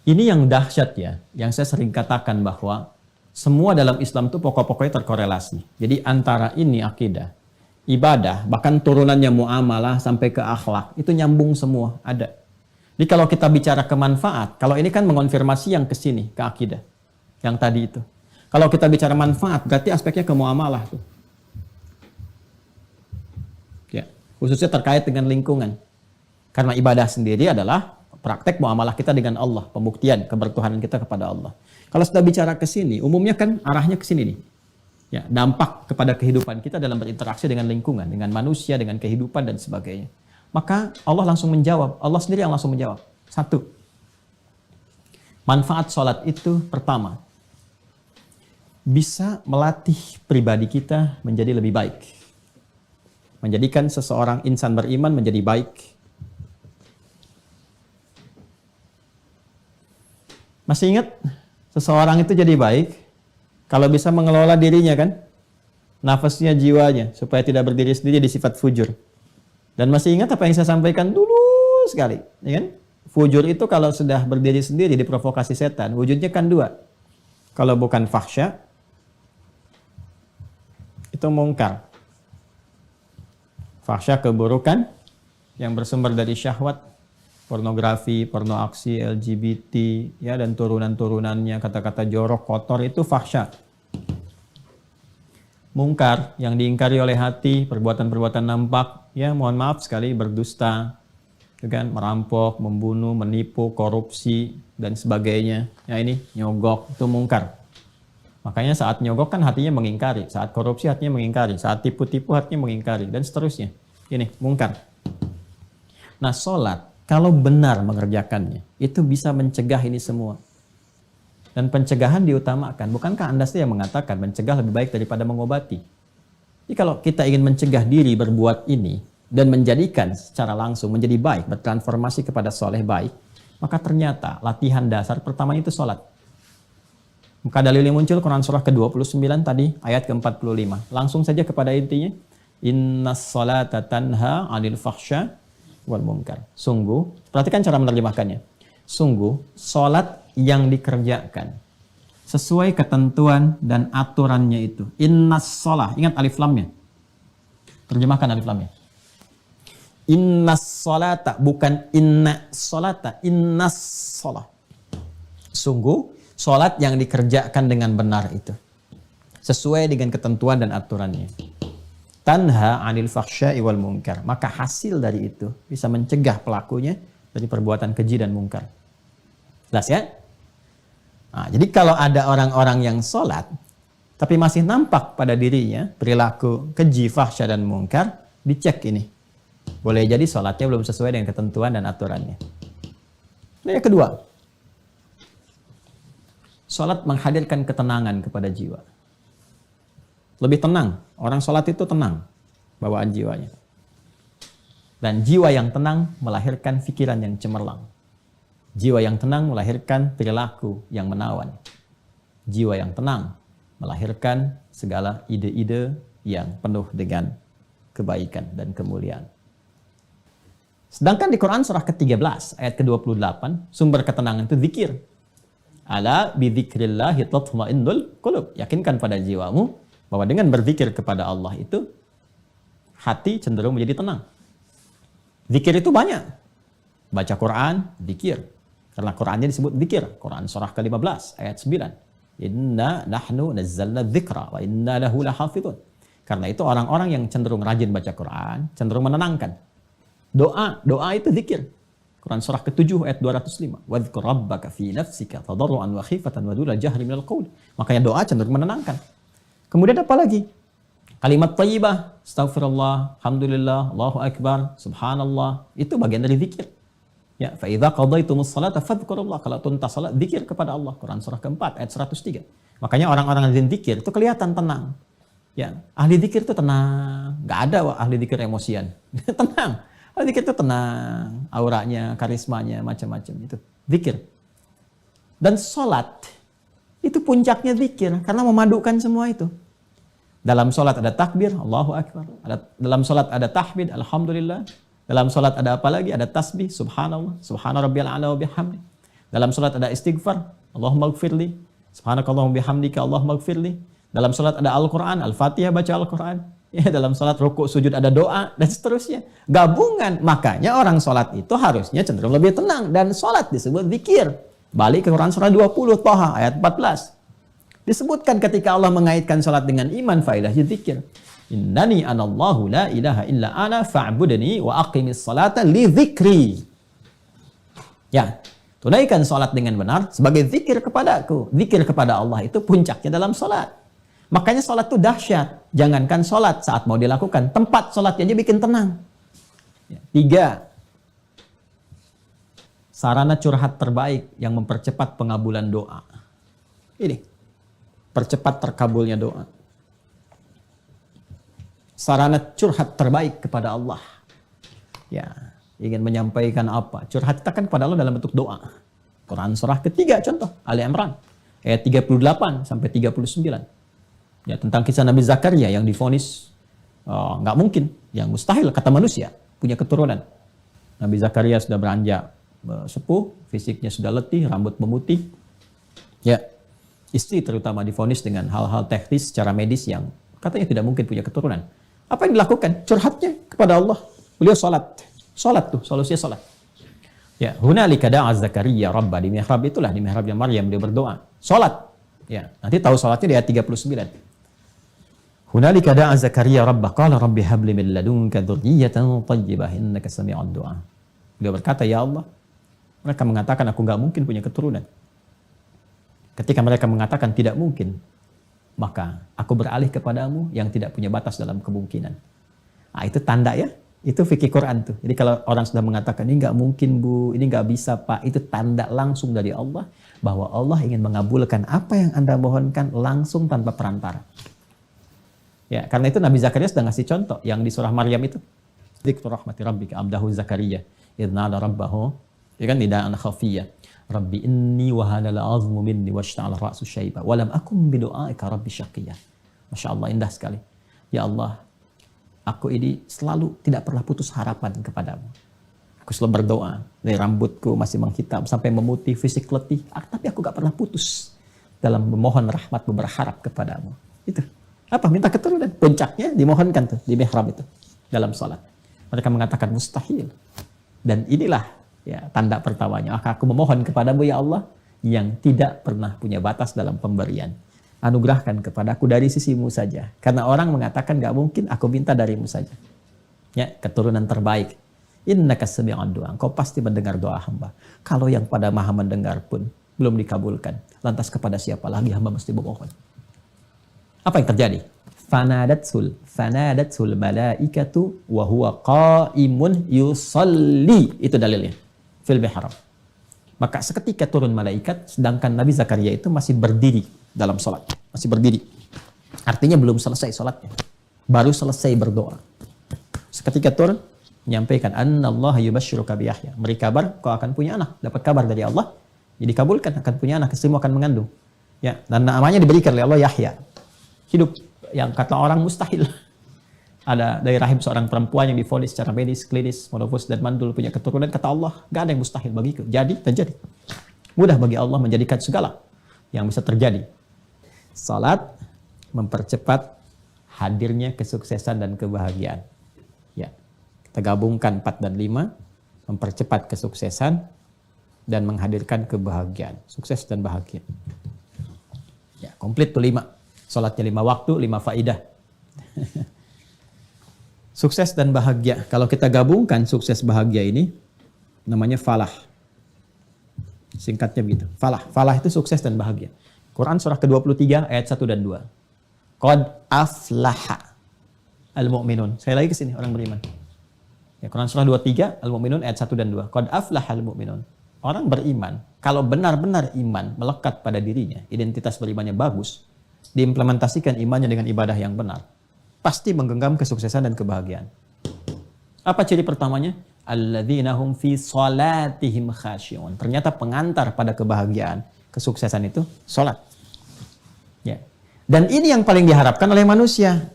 Ini yang dahsyat ya, yang saya sering katakan bahwa semua dalam Islam itu pokok-pokoknya terkorelasi. Jadi antara ini akidah, ibadah, bahkan turunannya muamalah sampai ke akhlak, itu nyambung semua, ada. Jadi kalau kita bicara ke manfaat, kalau ini kan mengonfirmasi yang ke sini, ke akidah. Yang tadi itu. Kalau kita bicara manfaat, berarti aspeknya ke muamalah tuh. Ya, khususnya terkait dengan lingkungan. Karena ibadah sendiri adalah praktek muamalah kita dengan Allah, pembuktian kebertuhanan kita kepada Allah. Kalau sudah bicara ke sini, umumnya kan arahnya ke sini nih. Ya, dampak kepada kehidupan kita dalam berinteraksi dengan lingkungan, dengan manusia, dengan kehidupan dan sebagainya. Maka Allah langsung menjawab, Allah sendiri yang langsung menjawab. Satu, manfaat sholat itu pertama, bisa melatih pribadi kita menjadi lebih baik. Menjadikan seseorang insan beriman menjadi baik. Masih ingat seseorang itu jadi baik kalau bisa mengelola dirinya kan? Nafasnya, jiwanya, supaya tidak berdiri sendiri di sifat fujur. Dan masih ingat apa yang saya sampaikan dulu sekali, ya kan? Fujur itu kalau sudah berdiri sendiri diprovokasi setan, wujudnya kan dua. Kalau bukan fahsya, itu mungkar. Fahsya keburukan yang bersumber dari syahwat, pornografi, porno aksi, LGBT, ya, dan turunan-turunannya, kata-kata jorok, kotor, itu fahsya. Mungkar yang diingkari oleh hati, perbuatan-perbuatan nampak, ya mohon maaf sekali, berdusta, kan, merampok, membunuh, menipu, korupsi, dan sebagainya. Ya ini nyogok, itu mungkar. Makanya saat nyogok kan hatinya mengingkari, saat korupsi hatinya mengingkari, saat tipu-tipu hatinya mengingkari, dan seterusnya. Ini mungkar. Nah, sholat, kalau benar mengerjakannya, itu bisa mencegah ini semua. Dan pencegahan diutamakan. Bukankah Anda sendiri yang mengatakan mencegah lebih baik daripada mengobati? Jadi kalau kita ingin mencegah diri berbuat ini, dan menjadikan secara langsung menjadi baik, bertransformasi kepada soleh baik, maka ternyata latihan dasar pertama itu sholat. Maka dalilnya muncul Quran surah ke-29 tadi, ayat ke-45. Langsung saja kepada intinya. Innas sholata tanha 'anil fahsya wal munkar. Sungguh, perhatikan cara menerjemahkannya. Sungguh, sholat yang dikerjakan sesuai ketentuan dan aturannya itu. Innas sholah, ingat alif lamnya. Terjemahkan alif lamnya. Innas sholata, bukan inna sholata, innas sholah. Sungguh, sholat yang dikerjakan dengan benar itu sesuai dengan ketentuan dan aturannya. Tanha 'anil fahsya'i wal munkar. Maka hasil dari itu bisa mencegah pelakunya dari perbuatan keji dan mungkar. Jelas ya? Nah, jadi kalau ada orang-orang yang sholat tapi masih nampak pada dirinya perilaku keji, fahsya dan mungkar, dicek ini. Boleh jadi sholatnya belum sesuai dengan ketentuan dan aturannya. Nah, yang kedua, sholat menghadirkan ketenangan kepada jiwa. Lebih tenang. Orang sholat itu tenang bawaan jiwanya. Dan jiwa yang tenang melahirkan pikiran yang cemerlang. Jiwa yang tenang melahirkan perilaku yang menawan. Jiwa yang tenang melahirkan segala ide-ide yang penuh dengan kebaikan dan kemuliaan. Sedangkan di Quran surah ke-13 ayat ke-28, sumber ketenangan itu zikir. Ala bidzikrillahi tatma'innul qulub. Yakinkan pada jiwamu bahwa dengan berzikir kepada Allah itu hati cenderung menjadi tenang. Zikir itu banyak. Baca Quran, zikir. Karena Qurannya disebut zikir. Quran surah ke-15 ayat 9. Inna nahnu nazzalna dzikra wa inna lahu lahafidun. Karena itu orang-orang yang cenderung rajin baca Quran, cenderung menenangkan. Doa itu zikir. Quran surah ke-7 ayat 205. Wadhkur rabbaka fi nafsika tadarruan wa khifatan wa duna jahri minal qaul. Makanya doa cenderung menenangkan. Kemudian apa lagi? Kalimat thayyibah, astaghfirullah, alhamdulillah, Allahu akbar, subhanallah, itu bagian dari zikir. Ya, fa idza qadaytumus salata fadhkurullah. Kalau tuntas salat, zikir kepada Allah. Quran surah ke-4 ayat 103. Makanya orang-orang yang zikir itu kelihatan tenang. Ya, ahli zikir itu tenang. Enggak ada ahli zikir emosian. Tenang. Ahli zikir itu tenang, auranya, karismanya, macam-macam itu. Zikir. Dan salat itu puncaknya zikir karena memadukan semua itu. Dalam salat ada takbir, Allahu akbar. Dalam salat ada tahmid, alhamdulillah. Dalam salat ada apa lagi? Ada tasbih, subhanallah, subhana rabbiyal a'la wa bihamdi. Dalam salat ada istighfar, Allahumma ighfirli, subhanakallahumma bihamdika, Allahumma ighfirli. Dalam salat ada Al-Quran, Al-Fatihah baca Al-Quran. Ya, dalam salat rukuk sujud ada doa dan seterusnya. Gabungan. Makanya orang salat itu harusnya cenderung lebih tenang dan salat disebut zikir. Balik ke Quran surah 20 Thaha ayat 14. Disebutkan ketika Allah mengaitkan salat dengan iman faedahnya zikir. Innani anallahu la ilaha illa ana fa'budni wa aqimis salata li dzikri. Ya, tunaikan salat dengan benar sebagai zikir kepadaku. Zikir kepada Allah itu puncaknya dalam salat. Makanya salat itu dahsyat. Jangankan salat saat mau dilakukan, tempat salatnya aja bikin tenang. Ya. 3. Sarana curhat terbaik yang mempercepat pengabulan doa. Ini, percepat terkabulnya doa. Sarana curhat terbaik kepada Allah. Ya, ingin menyampaikan apa? Curhat kita kan kepada Allah dalam bentuk doa. Quran surah ketiga contoh, Ali Imran ayat 38 sampai 39. Ya, tentang kisah Nabi Zakaria yang divonis nggak mungkin, yang mustahil kata manusia punya keturunan. Nabi Zakaria sudah beranjak sepuh, fisiknya sudah letih, rambut memutih. Ya, istri terutama divonis dengan hal-hal teknis secara medis yang katanya tidak mungkin punya keturunan. Apa yang dilakukan? Curhatnya kepada Allah. Beliau salat. Salat tuh, solusinya salat. Ya, hunalika da'a Zakaria rabba, di mihrab itulah, di mihrabnya Maryam dia berdoa. Salat. Ya, nanti tahu salatnya di ayat 39. Hunalika da'a Zakaria rabba qala rabbi habli min ladunka dzurriyyatan thayyibah innaka sami'ud du'a. Beliau berkata, ya Allah, mereka mengatakan aku nggak mungkin punya keturunan. Ketika mereka mengatakan tidak mungkin, maka aku beralih kepadamu yang tidak punya batas dalam kemungkinan. Nah, itu tanda ya. Itu fikih Quran tuh. Jadi kalau orang sudah mengatakan ini nggak mungkin bu, ini nggak bisa pak, itu tanda langsung dari Allah bahwa Allah ingin mengabulkan apa yang Anda mohonkan langsung tanpa perantara. Ya, karena itu Nabi Zakaria sudah ngasih contoh yang di surah Maryam itu. Dzikru rahmati rabbika abdahu Zakaria idz nada rabbahu, ya kan, nidaan khafiyya. Rabbi inni wa hanal azmu minni washta'ala ra'su syaiba wa lam akum bi du'aika rabbi syaqiyya. Masya Allah, indah sekali. Ya Allah, aku ini selalu tidak pernah putus harapan kepadamu. Aku selalu berdoa, dari rambutku masih menghitam sampai memutih, fisik letih, tapi aku gak pernah putus dalam memohon rahmat, berharap kepadamu. Itu. Apa? Minta keturunan. Puncaknya dimohonkan tuh di mihrab itu dalam salat. Mereka mengatakan mustahil. Dan inilah ya tanda pertamanya. Maka aku memohon kepadamu ya Allah yang tidak pernah punya batas dalam pemberian. Anugerahkan kepadaku dari sisimu saja. Karena orang mengatakan gak mungkin, aku minta darimu saja. Ya, keturunan terbaik. Innaka sami'ud du'a. Engkau pasti mendengar doa hamba. Kalau yang pada maha mendengar pun belum dikabulkan, lantas kepada siapa lagi hamba mesti memohon? Apa yang terjadi? Fanadatsul malaikatu wa huwa qa'imun yusalli. Itu dalilnya. Fil mihrab. Maka seketika turun malaikat, sedangkan Nabi Zakaria itu masih berdiri dalam salat. Masih berdiri. Artinya belum selesai salatnya. Baru selesai berdoa. Seketika turun, menyampaikan, Annallaha yubashshiruka bi Yahya. Beri kabar, kau akan punya anak. Dapat kabar dari Allah. Jadi kabulkan, akan punya anak. Istrimu akan mengandung. Ya, dan namanya diberikan oleh Allah Yahya. Hidup yang kata orang mustahil. Ada dari rahim seorang perempuan yang divonis secara medis, klinis, monofus dan mandul punya keturunan, kata Allah, gak ada yang mustahil bagiku. Jadi, terjadi. Mudah bagi Allah menjadikan segala yang bisa terjadi. Salat mempercepat hadirnya kesuksesan dan kebahagiaan. Ya. Kita gabungkan 4 dan 5, mempercepat kesuksesan dan menghadirkan kebahagiaan. Sukses dan bahagia. Ya, komplit tuh 5. Salatnya 5 waktu, 5 faidah. Sukses dan bahagia. Kalau kita gabungkan sukses bahagia ini, namanya falah. Singkatnya begitu. Falah. Falah itu sukses dan bahagia. Quran surah ke-23 ayat 1 dan 2. Qad aflaha al-mu'minun. Saya lagi ke sini, orang beriman. Ya, Quran surah 23 Al-Mu'minun ayat 1 dan 2. Qad aflaha al-mu'minun. Orang beriman, kalau benar-benar iman melekat pada dirinya, identitas berimannya bagus, diimplementasikan imannya dengan ibadah yang benar, pasti menggenggam kesuksesan dan kebahagiaan. Apa ciri pertamanya? Alladzina hum fi salatihim khashi'un. Ternyata pengantar pada kebahagiaan, kesuksesan itu salat. Ya. Dan ini yang paling diharapkan oleh manusia.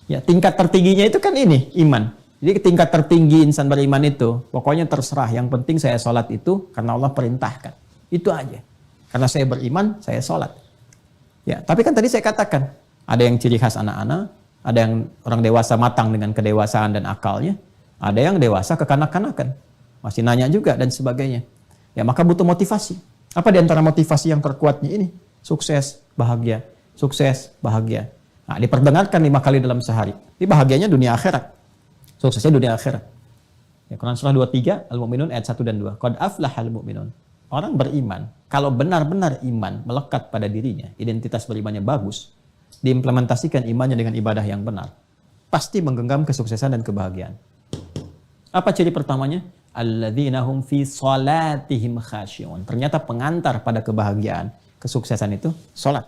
Ya, tingkat tertingginya itu kan ini, iman. Jadi tingkat tertinggi insan beriman itu, pokoknya terserah. Yang penting saya sholat itu karena Allah perintahkan. Itu aja. Karena saya beriman, saya sholat. Ya, tapi kan tadi saya katakan, ada yang ciri khas anak-anak, ada yang orang dewasa matang dengan kedewasaan dan akalnya, ada yang dewasa kekanak-kanakan, masih nanya juga dan sebagainya. Ya, maka butuh motivasi. Apa di antara motivasi yang terkuatnya ini? Sukses, bahagia. Sukses, bahagia. Nah, diperdengarkan 5 kali dalam sehari. Ini bahagianya dunia akhirat. Suksesnya dunia akhirat. Ya, Quran surah 23, Al-Mu'minun ayat 1 dan 2. Qad aflahal mu'minun. Orang beriman, kalau benar-benar iman melekat pada dirinya, identitas berimannya bagus, diimplementasikan imannya dengan ibadah yang benar, pasti menggenggam kesuksesan dan kebahagiaan. Apa ciri pertamanya? Alladzina hum fi salatihim khasyi'un. Ternyata pengantar pada kebahagiaan, kesuksesan itu salat.